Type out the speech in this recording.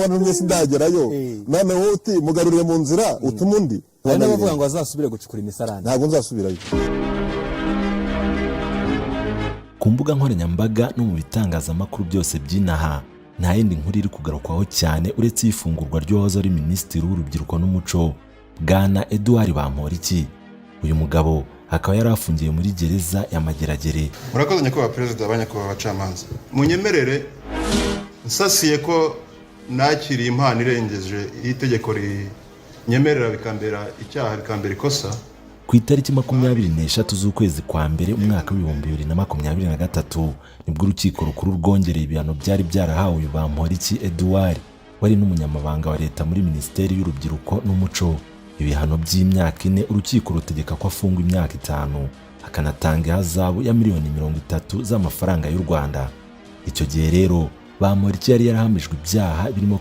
n'abantu mwese ndagerayo none wowe uti mugarurire mu nzira utumundi hari n'abavuga ngo azasubire gucukura imisarane. Ntabwo nzasubirayo. Ku mbuga nkoranyambaga no mu bitangazamakuru byose by'inaha nta yindi nkuru iri kugarukwaho cyane uretse ifungurwa ry'uwahoze ari minisitiri w'urubyiruko n'umuco Bwana Edouard Bamporiki. Uyu mugabo akaba yari afungiye muri gereza ya Mageragere. Murakoze nyakubahwa perezida abanyakubahwa abacamanza, munyemerere nsasiye ko nakiriye impano irengeje itegeko rinyemerera bikambera icyaha bikambera ikosa. Ku itariki 23 z'ukwezi kwa mbere umwaka wa 2023 nibwo urukiko rukuru rwongereye ibihano byari byarahawe uyu Bamporiki Edouard wari n'umunyamabanga wa leta muri Minisiteri y'Urubyiruko n'Umuco. Ibihano by'imyaka 4 urukiko rutegeka ko afungwa imyaka 5 akanatanga ihazabu ya miliyoni 30 z'amafaranga y'u Rwanda. Icyo gihe rero Bamporiki yari yarahamijwe ibyaha birimo